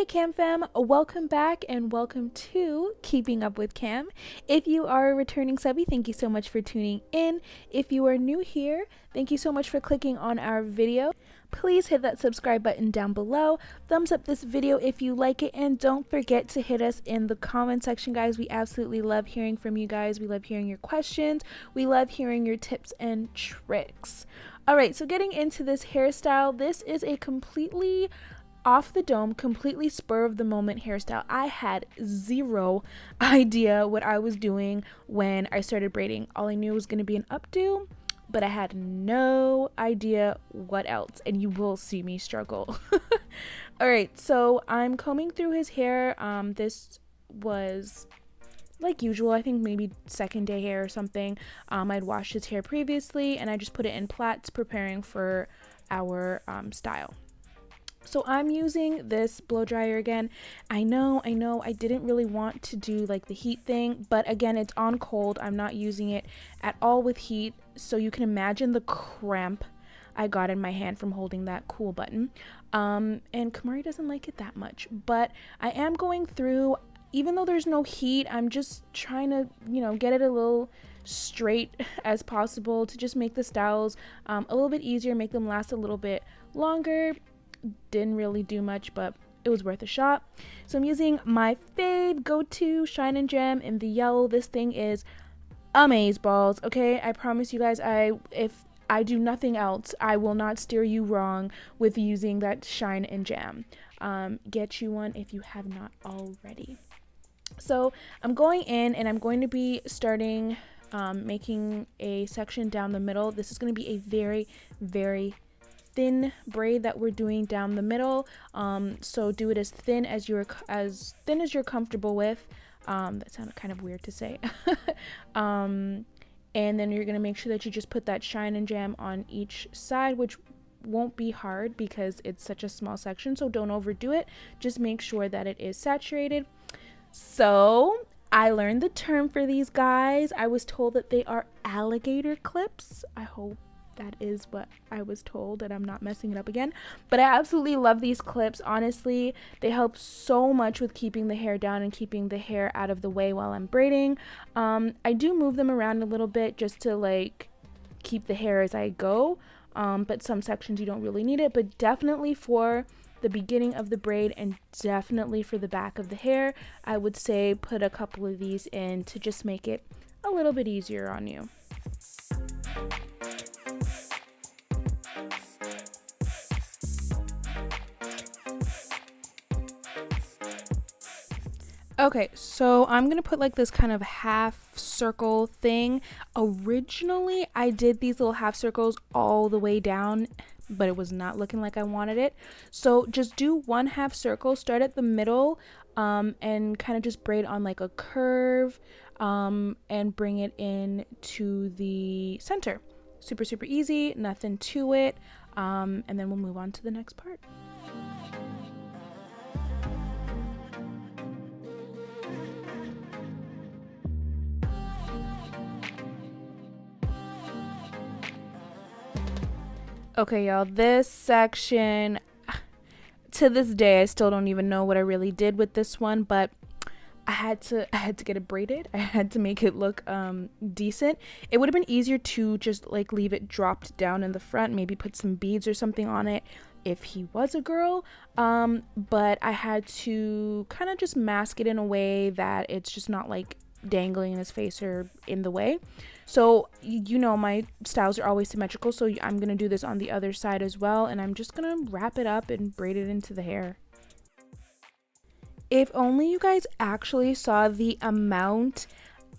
Hey Kham fam, welcome back and welcome to Keeping Up with Kham. If you are a returning subby, thank you so much for tuning in. If you are new here, thank you so much for clicking on our video. Please hit that subscribe button down below. Thumbs up this video if you like it, and don't forget to hit us in the comment section, guys. We absolutely love hearing from you guys. We love hearing your questions. We love hearing your tips and tricks. All right, so getting into this hairstyle, this is a completely off the dome, completely spur of the moment hairstyle. I had zero idea what I was doing when I started braiding. All I knew was going to be an updo, but I had no idea what else, and you will see me struggle. All right, so I'm combing through his hair. This was like usual, I think maybe second day hair or something. I'd washed his hair previously and I just put it in plaits, preparing for our style. So I'm using this blow dryer again. I know I didn't really want to do like the heat thing, but again, it's on cold. I'm not using it at all with heat, so you can imagine the cramp I got in my hand from holding that cool button. And Kamari doesn't like it that much, but I am going through, even though there's no heat, I'm just trying to, get it a little straight as possible to just make the styles a little bit easier, make them last a little bit longer. Didn't really do much, but it was worth a shot. So I'm using my fave go-to Shine and Gem in the yellow. This thing is amazeballs. Okay, I promise you guys, if I do nothing else, I will not steer you wrong with using that Shine and Gem. Get you one if you have not already. So I'm going in and I'm going to be starting making a section down the middle. This is going to be a very, very thin braid that we're doing down the middle. So do it as thin as you're comfortable with. That sounded kind of weird to say. And then you're going to make sure that you just put that Shine and Jam on each side, which won't be hard because it's such a small section, so don't overdo it. Just make sure that it is saturated. So I learned the term for these guys. I was told that they are alligator clips. I hope that is what I was told and I'm not messing it up again. But I absolutely love these clips. Honestly, they help so much with keeping the hair down and keeping the hair out of the way while I'm braiding. I do move them around a little bit just to like keep the hair as I go. But some sections you don't really need it, but definitely for the beginning of the braid and definitely for the back of the hair, I would say put a couple of these in to just make it a little bit easier on you. Okay, so I'm gonna put like this kind of half circle thing. Originally, I did these little half circles all the way down, but it was not looking like I wanted it. So just do one half circle, start at the middle, and kind of just braid on like a curve, and bring it in to the center. Super, super easy, nothing to it. And then we'll move on to the next part. Okay, y'all, this section, to this day, I still don't even know what I really did with this one, but I had to get it braided. I had to make it look decent. It would have been easier to just like leave it dropped down in the front, maybe put some beads or something on it if he was a girl, but I had to kind of just mask it in a way that it's just not like dangling in his face or in the way. So my styles are always symmetrical, so I'm gonna do this on the other side as well, and I'm just gonna wrap it up and braid it into the hair. If only you guys actually saw the amount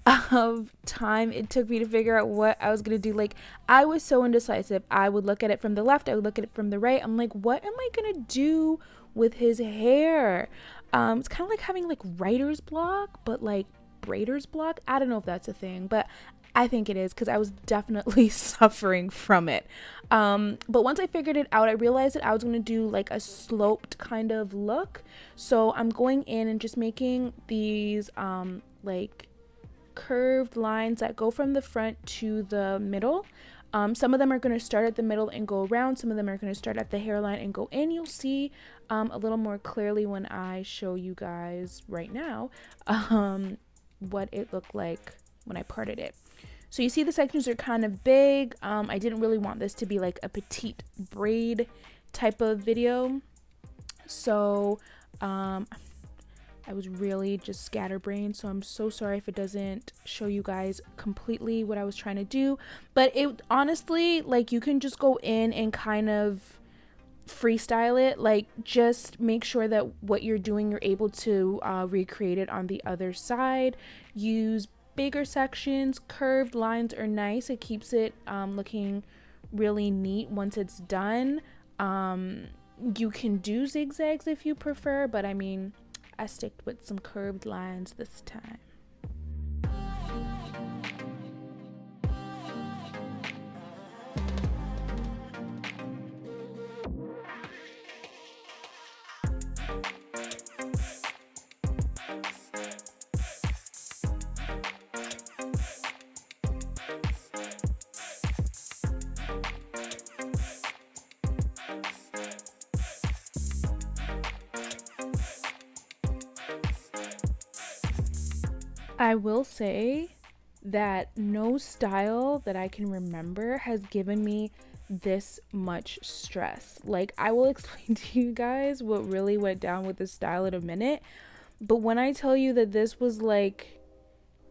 of time it took me to figure out what I was gonna do. Like, I was so indecisive. I would look at it from the left, I would look at it from the right. I'm like, what am I gonna do with his hair? It's kind of like having like writer's block, but like braider's block. I don't know if that's a thing, but I think it is because I was definitely suffering from it. But once I figured it out, I realized that I was going to do like a sloped kind of look. So I'm going in and just making these like curved lines that go from the front to the middle. Some of them are going to start at the middle and go around. Some of them are going to start at the hairline and go in. You'll see a little more clearly when I show you guys right now what it looked like when I parted it. So you see the sections are kind of big. I didn't really want this to be like a petite braid type of video. So I was really just scatterbrained, so I'm so sorry if it doesn't show you guys completely what I was trying to do. But it honestly, like, you can just go in and kind of freestyle it. Like, just make sure that what you're doing, you're able to recreate it on the other side. Use bigger sections. Curved lines are nice. It keeps it looking really neat once it's done. You can do zigzags if you prefer, but I mean, I stick with some curved lines this time. I will say that no style that I can remember has given me this much stress. Like, I will explain to you guys what really went down with this style in a minute, but when I tell you that this was like,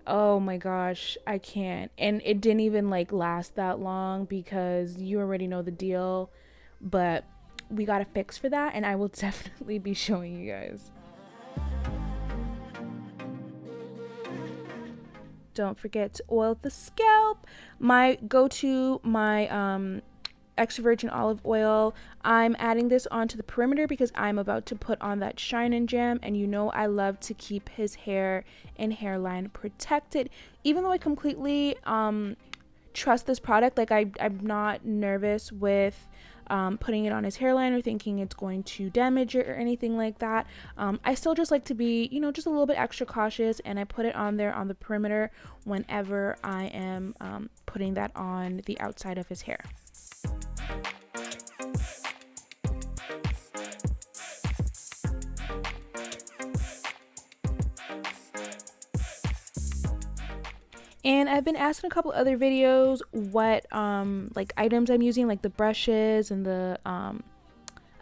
oh my gosh, I can't. And it didn't even like last that long because you already know the deal, but we got a fix for that, and I will definitely be showing you guys. Don't forget to oil the scalp. My go-to, my extra virgin olive oil. I'm adding this onto the perimeter because I'm about to put on that shine and jam, and you know I love to keep his hair and hairline protected. Even though I completely trust this product, like I'm not nervous with putting it on his hairline or thinking it's going to damage it or anything like that. I still just like to be, you know, just a little bit extra cautious, and I put it on there on the perimeter whenever I am putting that on the outside of his hair. And I've been asked in a couple other videos what like items I'm using, like the brushes and the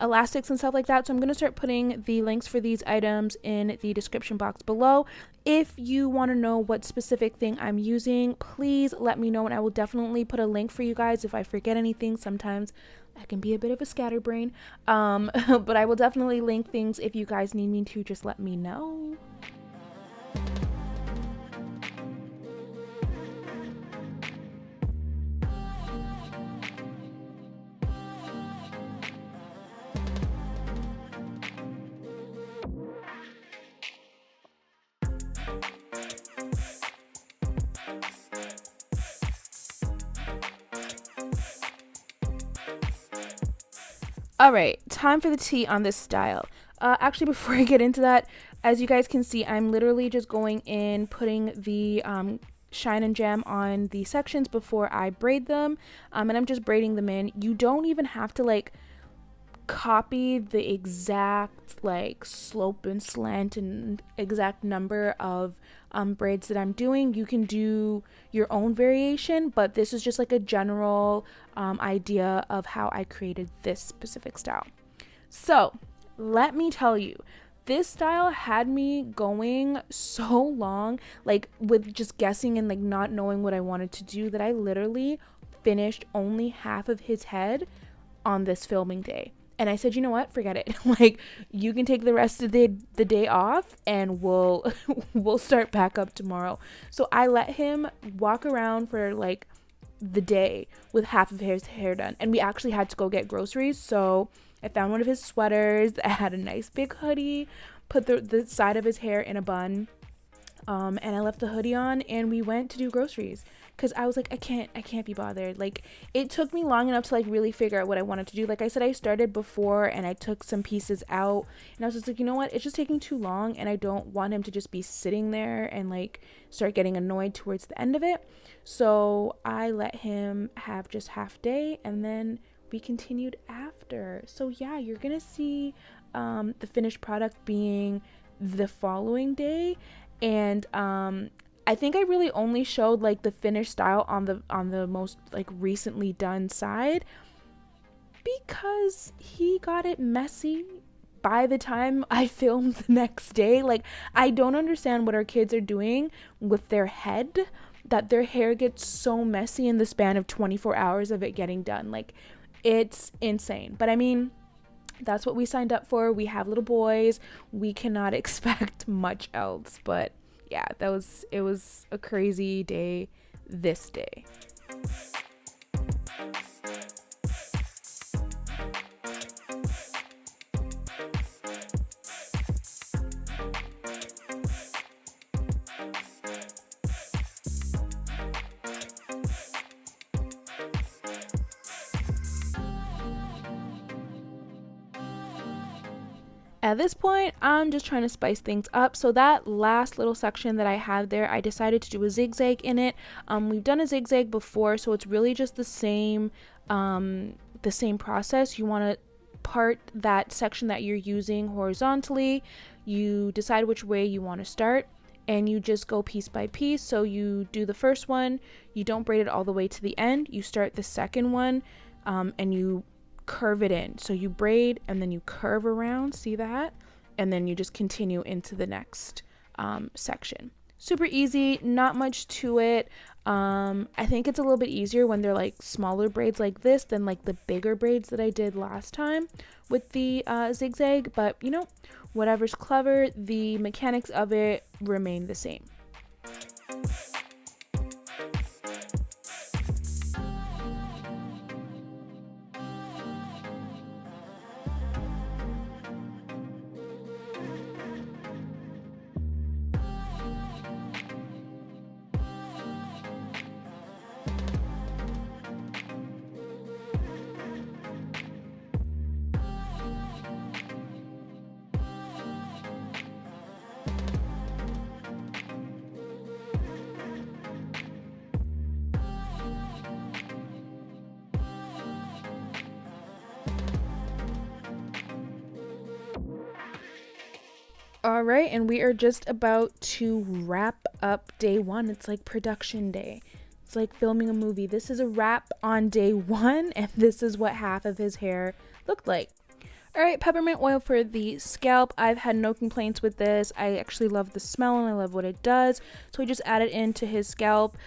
elastics and stuff like that. So I'm going to start putting the links for these items in the description box below. If you want to know what specific thing I'm using, please let me know, and I will definitely put a link for you guys if I forget anything. Sometimes I can be a bit of a scatterbrain, but I will definitely link things. If you guys need me to, just let me know. All right, time for the tea on this style. Actually, before I get into that, as you guys can see, I'm literally just going in, putting the shine and jam on the sections before I braid them, and I'm just braiding them in. You don't even have to like copy the exact like slope and slant and exact number of braids that I'm doing. You can do your own variation, but this is just like a general idea of how I created this specific style. So let me tell you, this style had me going so long, like with just guessing and like not knowing what I wanted to do, that I literally finished only half of his head on this filming day. And I said, you know what, forget it. Like, you can take the rest of the day off, and we'll start back up tomorrow. So I let him walk around for like the day with half of his hair done. And we actually had to go get groceries. So I found one of his sweaters that had a nice big hoodie, put the side of his hair in a bun, and I left the hoodie on, and we went to do groceries. because I was like, I can't be bothered. Like, it took me long enough to like really figure out what I wanted to do. Like I said, I started before and I took some pieces out, and I was just like, you know what, it's just taking too long, and I don't want him to just be sitting there and like start getting annoyed towards the end of it. So I let him have just half day, and then we continued after. So yeah, you're gonna see the finished product being the following day. And I think I really only showed like the finished style on the most like recently done side, because he got it messy by the time I filmed the next day. Like, I don't understand what our kids are doing with their head, that their hair gets so messy in the span of 24 hours of it getting done. Like, it's insane. But I mean, that's what we signed up for. We have little boys. We cannot expect much else. But yeah, it was a crazy day this day. At this point, I'm just trying to spice things up. So that last little section that I had there, I decided to do a zigzag in it. We've done a zigzag before, so it's really just the same process. You want to part that section that you're using horizontally. You decide which way you want to start, and you just go piece by piece. So you do the first one, you don't braid it all the way to the end. You start the second one, and you curve it in. So you braid and then you curve around, see that? And then you just continue into the next section. Super easy, not much to it. I think it's a little bit easier when they're like smaller braids like this than like the bigger braids that I did last time with the zigzag, but you know, whatever's clever, the mechanics of it remain the same. All right, and we are just about to wrap up day one. It's like production day. It's like filming a movie. This is a wrap on day one, and this is what half of his hair looked like. All right, peppermint oil for the scalp. I've had no complaints with this. I actually love the smell and I love what it does. So I just add it into his scalp,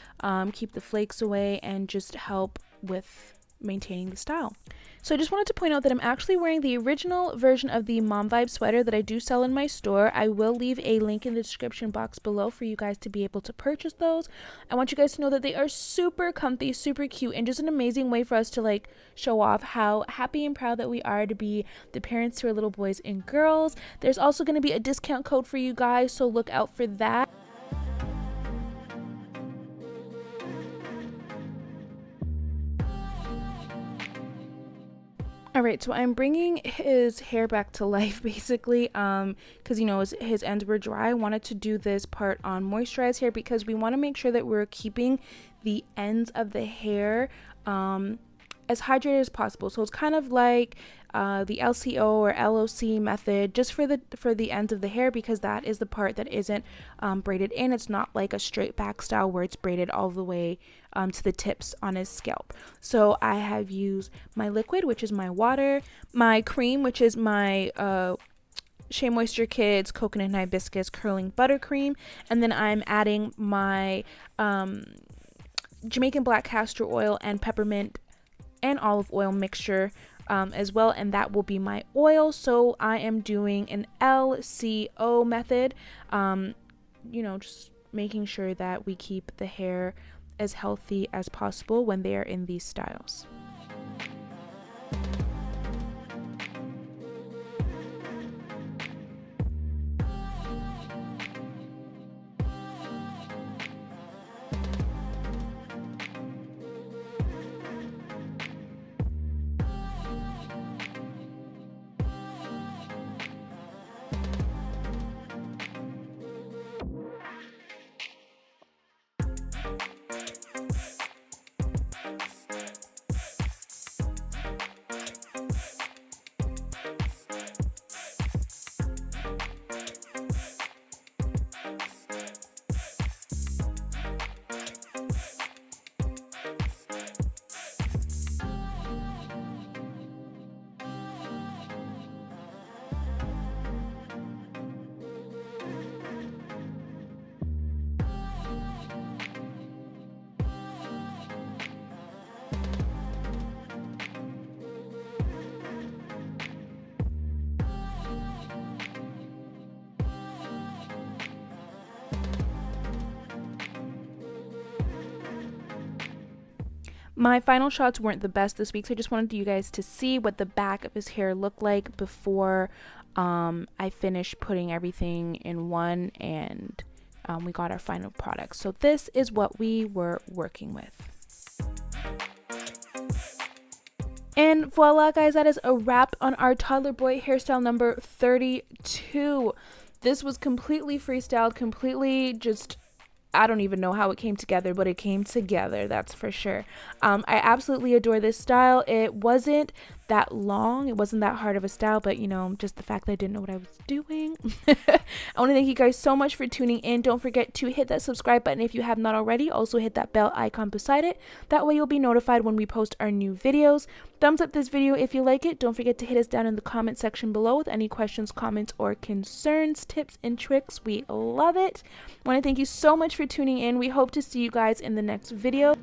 keep the flakes away, and just help with maintaining the style. So I just wanted to point out that I'm actually wearing the original version of the Mom Vibe sweater that I do sell in my store. I will leave a link in the description box below for you guys to be able to purchase those. I want you guys to know that they are super comfy, super cute, and just an amazing way for us to like show off how happy and proud that we are to be the parents to our little boys and girls. There's also going to be a discount code for you guys, so look out for that. All right, so I'm bringing his hair back to life basically, because you know his ends were dry. I wanted to do this part on moisturized hair because we want to make sure that we're keeping the ends of the hair as hydrated as possible. So it's kind of like the LCO or LOC method, just for the ends of the hair, because that is the part that isn't braided in. It's not like a straight back style where it's braided all the way to the tips on his scalp. So I have used my liquid, which is my water, my cream, which is my Shea Moisture Kids Coconut and Hibiscus Curling Buttercream, and then I'm adding my Jamaican Black Caster Oil and Peppermint and olive oil mixture as well, and that will be my oil. So I am doing an LCO method, you know, just making sure that we keep the hair as healthy as possible when they are in these styles. My final shots weren't the best this week, so I just wanted you guys to see what the back of his hair looked like before I finished putting everything in one and we got our final product. So this is what we were working with. And voila guys, that is a wrap on our Toddler Boy hairstyle number 32. This was completely freestyled, completely just, I don't even know how it came together, but it came together, that's for sure. I absolutely adore this style. It wasn't that long, it wasn't that hard of a style, but you know, just the fact that I didn't know what I was doing. I want to thank you guys so much for tuning in. Don't forget to hit that subscribe button if you have not already. Also hit that bell icon beside it. That way you'll be notified when we post our new videos. Thumbs up this video if you like it. Don't forget to hit us down in the comment section below with any questions, comments, or concerns, tips, and tricks. We love it. I want to thank you so much for tuning in. We hope to see you guys in the next video.